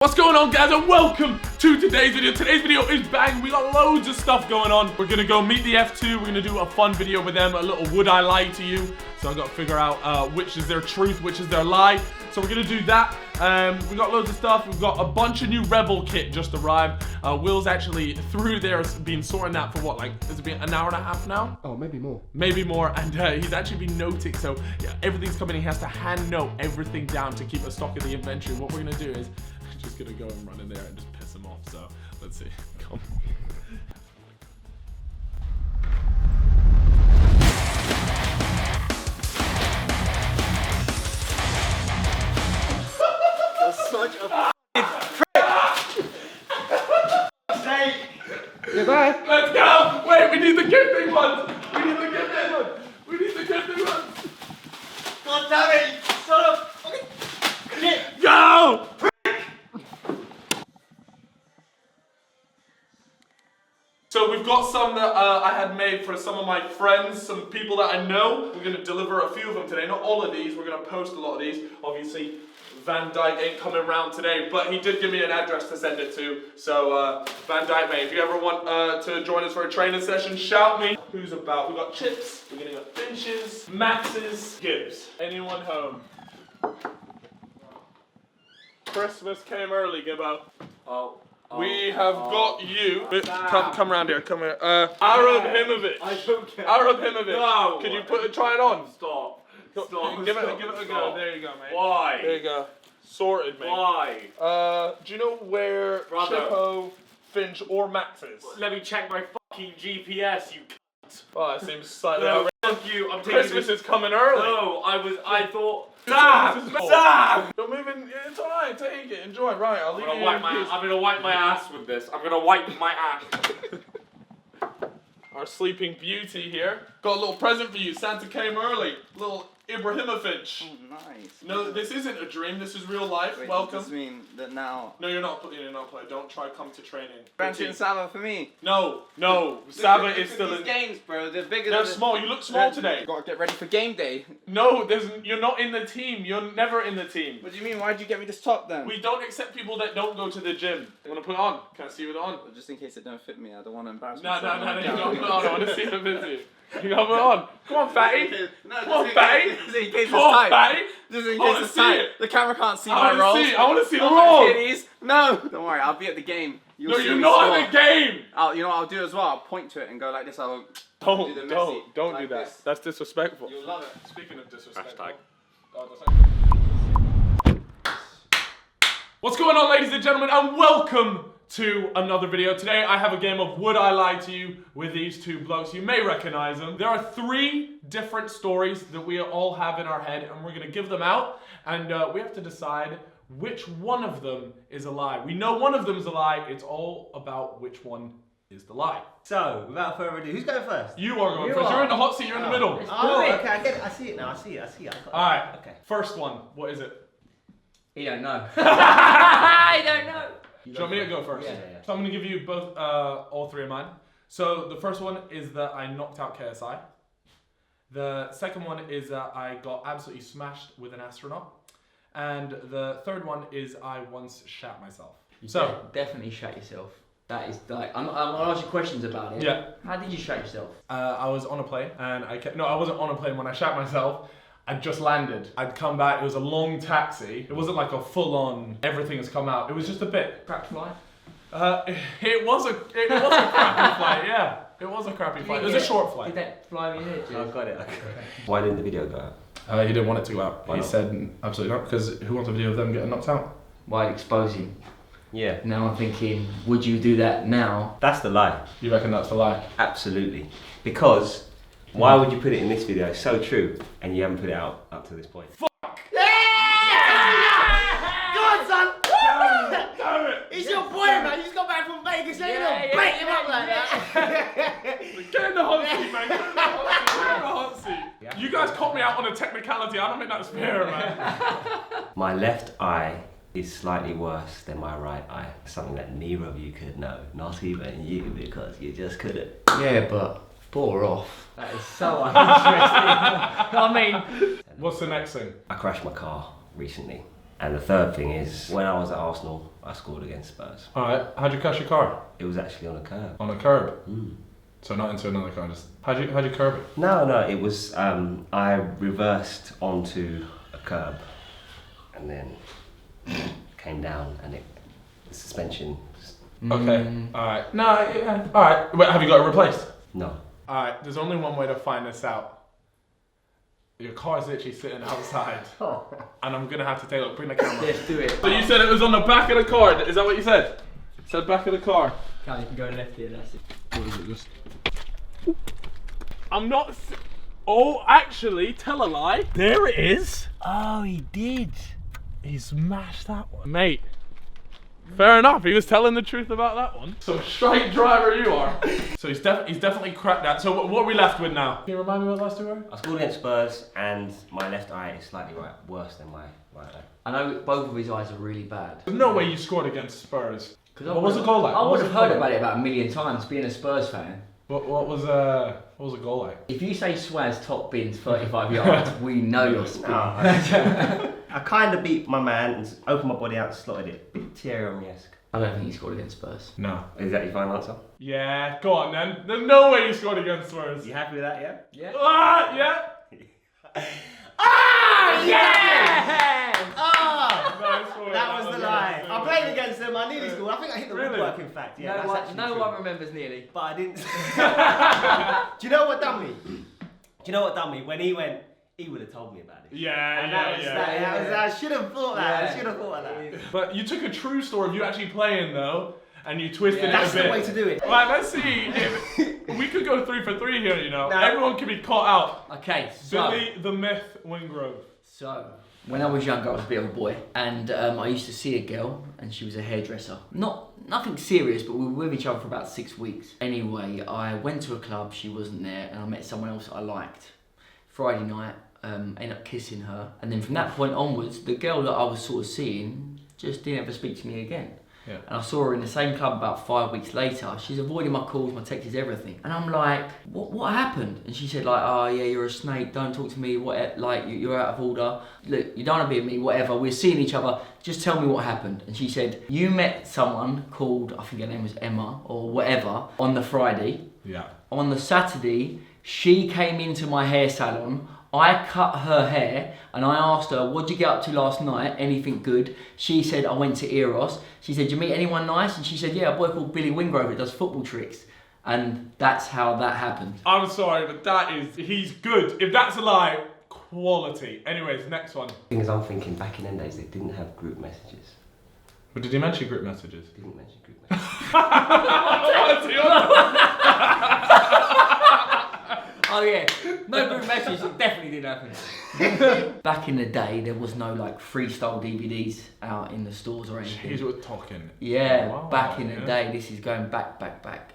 What's going on, guys, and welcome to today's video. Today's video is bang. We got loads of stuff going on. We're gonna go meet the F2. We're gonna do a fun video with them, a little would I lie to you. So I've got to figure out which is their truth, which is their lie. So we're gonna do that. We got loads of stuff. We've got a bunch of new Rebel kit just arrived. Will's actually through there, been sorting that for what, like, has it been an hour and a half now? Oh, maybe more. Maybe more, and he's actually been noting, so yeah, everything's coming. He has to hand note everything down to keep a stock of the inventory. What we're gonna do is just gonna go and run in there and just piss him off. So let's see. Come. You're such a Goodbye. Let's go! Wait, we need the gifting ones! We need the gifting ones! We need the gifting ones! God damn it! Son of shit! Go! So we've got some that I had made for some of my friends, some people that I know. We're gonna deliver a few of them today. Not all of these, we're gonna post a lot of these. Obviously, Van Dyke ain't coming around today, but he did give me an address to send it to. So Van Dyke, mate, if you ever want to join us for a training session, shout me. Who's about? We got Chips, we're gonna got Finches, Maxes, Gibbs. Anyone home? Christmas came early, Gibbo. We have got you. Come around here. Come here. Arab Himovic. I don't care. Arab Himovic. No. Could you try it on? Stop. Stop. Give it a go. There you go, mate. Why? There you go. Sorted, mate. Why? Do you know where Chippo, Finch, or Max is? Let me check my fucking GPS, you cunt. Oh, that seems slightly No, outrageous. fuck you. I'm taking Christmas this. is coming early. No, I thought. Sam! Sam! Don't move in. It's alright. Take it. Enjoy. Right, I'll leave you in peace. I'm gonna wipe my ass with this. I'm gonna wipe my ass. Our sleeping beauty here. Got a little present for you. Santa came early. Little Ibrahimovic. Oh, nice. No, this isn't a dream. This is real life. Wait, Welcome. Does this mean that now? No, you're not playing. Don't try come to training. Branch and Saba for me. No. Saba is still in. These games, bro. They're bigger. They're than small. You look small today. Gotta get ready for game day. No, you're not in the team. You're never in the team. What do you mean? Why'd you get me this top then? We don't accept people that don't go to the gym. You wanna put it on? Can I see you with it on? Well, just in case it don't fit me, I don't want to embarrass No, myself. you gotta put it on. I wanna see the video. You gotta put it on. Come on, fatty. No, Come on, fatty. Just in case it's Come on, tight. fatty. Just in I wanna case it's see tight. it. The camera can't see I my wanna rolls. see. I wanna see the Oh, my roll. titties. No. Don't worry, I'll be at the game. You'll No, see you're me not score. in the game. You know what I'll do as well? I'll point to it and go like this. I'll do the Messi. Don't like do that. this. That's disrespectful. You'll love it. Speaking of disrespectful. Hashtag. What's going on, ladies and gentlemen, and welcome to another video. Today I have a game of Would I Lie to You with these two blokes. You may recognize them. There are 3 different stories that we all have in our head, and we're going to give them out, and we have to decide which one of them is a lie. We know one of them is a lie. It's all about which one is the lie. So, without further ado, who's going first? You are going You first. are. You're in the hot seat. You're in the middle. Oh, okay, I get it. I see it now. I see it. All right. Okay. First one. What is it? You don't know. I don't know. Do you want me to go first? Yeah. So I'm going to give you both, all 3 of mine. So the first one is that I knocked out KSI. The second one is that I got absolutely smashed with an astronaut. And the third one is I once shat myself. So Definitely shat yourself. That is like, I'm gonna ask you questions about it. Yeah. How did you shat yourself? I was on a plane and I wasn't on a plane when I shat myself. I'd just landed. I'd come back. It was a long taxi. It wasn't like a full-on everything has come out. It was just a bit. Crap fly? It was a crappy flight. Yeah, it was a crappy flight. It was a short flight. Did that fly in your head? I got it. Why didn't the video go out? He didn't want it to go out. Why He not? said absolutely not, because who wants a video of them getting knocked out? Why expose him? Yeah. Now I'm thinking, would you do that now? That's the lie. You reckon that's the lie? Absolutely. Because why would you put it in this video? It's so true, and you haven't put it out up to this point. God, son! Damn it! He's your boy, man. You just got back from Vegas. You're gonna break him up like that. Get in the hot seat, man. Get in the hot seat. You guys caught me out on a technicality. I don't think that's fair, man. My left eye is slightly worse than my right eye. Something that neither of you could know. Not even you, because you just couldn't. Yeah, but bore off. That is so uninteresting. I mean, What's the next thing? I crashed my car recently. And the third thing is, when I was at Arsenal, I scored against Spurs. Alright, how'd you crash your car? It was actually on a curb. On a curb? Mm. So not into another car, just... How'd you curb it? No, it was, I reversed onto a curb and then came down and the suspension... Okay, alright. No, yeah, alright. Wait, have you got it replaced? No. Alright, there's only one way to find this out. Your car's literally sitting outside. And I'm gonna have to take a look. Bring the camera. Let's do it. So you said it was on the back of the car. Is that what you said? It said back of the car. Cal, you can go left here, that's it. What is it, just... I'm not... Oh, actually, tell a lie. There it is. Oh, he did. He smashed that one. Mate. Fair enough, he was telling the truth about that one. So straight driver you are. So he's definitely cracked that. So what are we left with now? Can you remind me what the last two were? I scored against Spurs and my left eye is slightly worse than my right eye. I know both of his eyes are really bad. There's no way you scored against Spurs. What was the goal like? I would have heard about it about a million times, being a Spurs fan. What was the goal like? If you say Swaz top bins 35 yards, we know you're spinning. I kind of beat my man and opened my body out and slotted it. Bit Thierry Henry-esque. I don't think he scored against Spurs. No. Is that your final answer? Yeah, go on then. There's no way you scored against Spurs. You happy with that, yeah? Yeah. Ah, yeah. Ah, yeah! Nice one. That was the lie. I played against them. I nearly scored. I think I hit the Really? woodwork, in fact. Yeah, No one remembers nearly. But I didn't. Do you know what done me? Do you know what done me? When he went, he would have told me about it. Yeah. I should have thought that. Yeah. I should have thought of that. But you took a true story of you actually playing though, and you twisted it That's a bit. the way to do it. Right, let's see if we could go 3 for 3 here. You know, No. everyone can be caught out. Okay, so. Billy the Myth Wingrove. So, when I was younger, I was a bit of a boy, and I used to see a girl, and she was a hairdresser. Nothing serious, but we were with each other for about 6 weeks. Anyway, I went to a club, she wasn't there, and I met someone else I liked. Friday night, ended up kissing her, and then from that point onwards, the girl that I was sort of seeing just didn't ever speak to me again. Yeah. And I saw her in the same club about 5 weeks later. She's avoiding my calls, my texts, everything. And I'm like, what happened? And she said like, oh yeah, you're a snake, don't talk to me, you're out of order. Look, you don't want to be with me, whatever, we're seeing each other, just tell me what happened. And she said, you met someone called, I think her name was Emma, or whatever, on the Friday. Yeah. On the Saturday, she came into my hair salon, I cut her hair and I asked her, what'd you get up to last night? Anything good? She said, I went to Eros. She said, did you meet anyone nice? And she said, yeah, a boy called Billy Wingrove that does football tricks. And that's how that happened. I'm sorry, but he's good. If that's a lie, quality. Anyways, next one. The thing is, I'm thinking back in them days, they didn't have group messages. But did he mention group messages? Didn't mention group messages. Oh yeah, no group messages, it definitely didn't happen. Back in the day, there was no like freestyle DVDs out in the stores or anything. He's what talking. Yeah, Wow, back in the yeah. day, this is going back.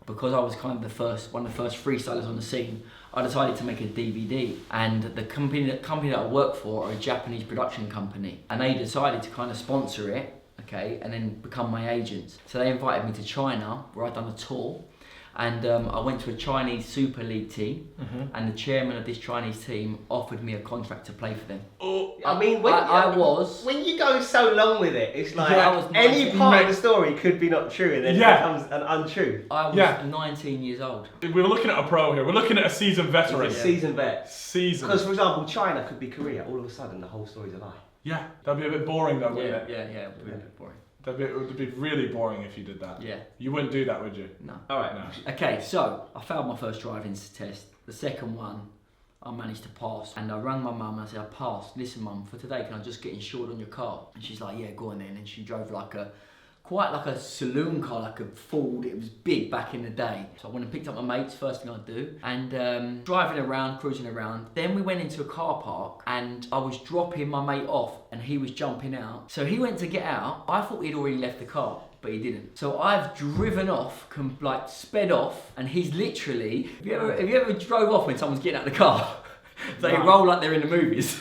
Because I was kind of one of the first freestylers on the scene, I decided to make a DVD. And the company that I work for are a Japanese production company. And they decided to kind of sponsor it, okay, and then become my agents. So they invited me to China, where I'd done a tour. And I went to a Chinese Super League team, and the chairman of this Chinese team offered me a contract to play for them. Oh, I mean, when you go so long with it, it's like any part of the story could be not true, and then it becomes an untrue. I was 19 years old. we're looking at a pro here. We're looking at a seasoned veteran. He's a seasoned vet. Seasoned. Because, for example, China could be Korea. All of a sudden, the whole story's a lie. Yeah, that'd be a bit boring though, wouldn't it? Yeah, it would be a bit boring. It would be really boring if you did that. Yeah. You wouldn't do that, would you? No. Alright. No. Okay, so I failed my first driving test. The second one, I managed to pass. And I rang my mum and I said, I passed. Listen, mum, for today, can I just get insured on your car? And she's like, yeah, go on then. And she drove quite like a saloon car, like a Ford. It was big back in the day. So I went and picked up my mates, first thing I'd do. And driving around, cruising around. Then we went into a car park and I was dropping my mate off and he was jumping out. So he went to get out. I thought he'd already left the car, but he didn't. So I've driven off, sped off, and he's literally... Have you ever drove off when someone's getting out of the car? They roll like they're in the movies.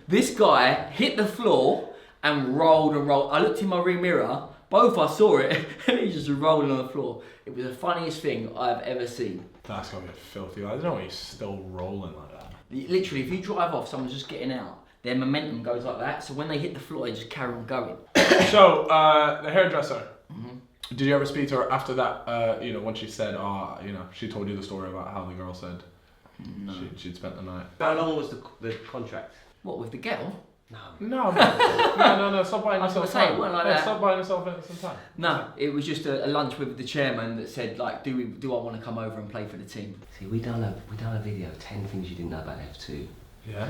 This guy hit the floor and rolled and rolled. I looked in my rear mirror, both I saw it, and he's just rolling on the floor. It was the funniest thing I've ever seen. That's gonna be filthy. I don't know why he's still rolling like that. Literally, if you drive off, someone's just getting out, their momentum goes like that. So when they hit the floor, they just carry on going. So, the hairdresser, did you ever speak to her after that, you know, when she said, you know, she told you the story about how the girl said she'd spent the night? How long was the contract? What, with the girl? No, stop buying yourself time. Stop buying yourself some time. No, it was just a lunch with the chairman that said, like, do I want to come over and play for the team? See, we done a video, 10 things you didn't know about F2. Yeah.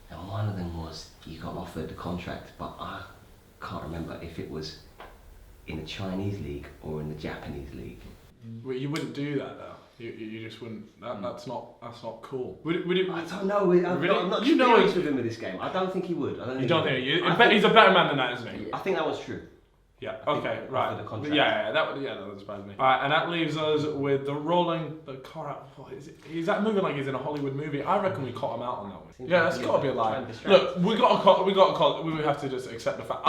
And one of them was you got offered the contract, but I can't remember if it was in the Chinese league or in the Japanese league. Well, you wouldn't do that though. You just wouldn't. That's not cool. Would it? I don't know. I'm not experienced with him with this game. I don't think he would. You don't think he's a better man than that, isn't he? I think that was true. Yeah. Okay. Right. The contract. Yeah. That would surprise me. All right, and that leaves us with the rolling the car out. What is it? He's that moving like he's in a Hollywood movie. I reckon we caught him out on that one. Yeah, that's got to be a lie. Look, we got to call. We have to just accept the fact.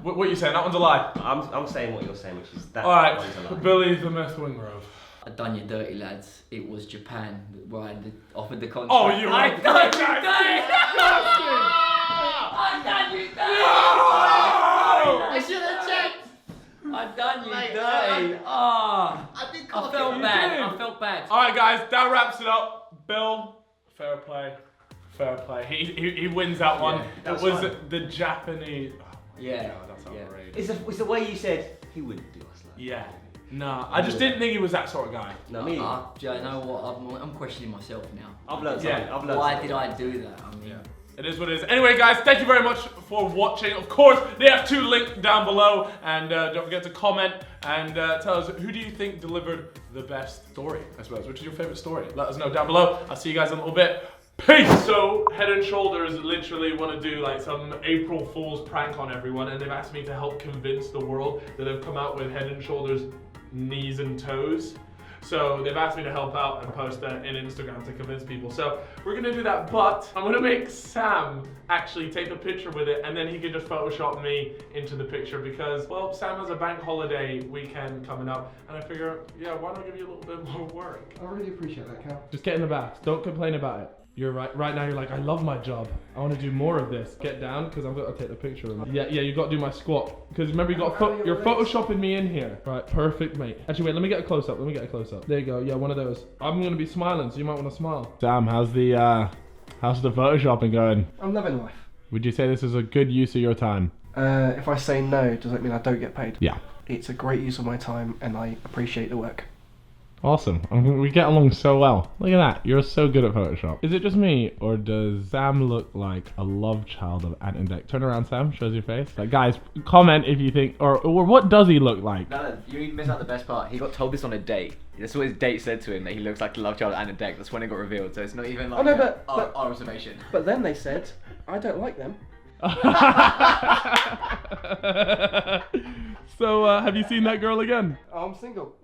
What you saying? That one's a lie. I'm saying what you're saying, which is that. All right, one's a lie. Billy the Myth Wingrove. I done you dirty, lads. It was Japan where I offered the contract. Oh, you! I done you dirty! I done you dirty! I should have checked. I done you dirty. I felt bad. I felt bad. All right, guys, that wraps it up. Bill, fair play. He wins that one. Yeah, it was the Japanese. Oh my God, that's outrageous. It's the way you said he wouldn't do us like that. Yeah. Nah, I just didn't think he was that sort of guy. No, me. Do you know what? I'm questioning myself now. I've learned something. Why did I do that? I mean, It is what it is. Anyway, guys, thank you very much for watching. Of course, they have 2 linked down below. And don't forget to comment and tell us, who do you think delivered the best story, I suppose? Which is your favorite story? Let us know down below. I'll see you guys in a little bit. Peace! So, Head and Shoulders literally want to do like some April Fool's prank on everyone. And they've asked me to help convince the world that they've come out with Head and Shoulders knees and toes. So they've asked me to help out and post that in Instagram to convince people. So we're gonna do that, but I'm gonna make Sam actually take a picture with it and then he can just Photoshop me into the picture because, well, Sam has a bank holiday weekend coming up and I figure, yeah, why not give you a little bit more work? I really appreciate that, Cal. Just get in the bath, don't complain about it. You're right now you're like, I love my job. I want to do more of this. Get down, because I've got to take the picture of me. Yeah, you got to do my squat. Because remember, you're photoshopping me in here. Right, perfect, mate. Actually, wait, let me get a close-up. There you go, yeah, one of those. I'm going to be smiling, so you might want to smile. Sam, how's the photoshopping going? I'm loving life. Would you say this is a good use of your time? If I say no, does that mean I don't get paid? Yeah. It's a great use of my time, and I appreciate the work. Awesome. We get along so well. Look at that. You're so good at Photoshop. Is it just me, or does Sam look like a love child of Ant and Dec? Turn around, Sam. Shows your face. Like, guys, comment if you think, or what does he look like? No, you missed out the best part. He got told this on a date. That's what his date said to him, that he looks like the love child of Ant and Dec. That's when it got revealed. So it's not even like our observation. But then they said, I don't like them. So, have you seen that girl again? I'm single.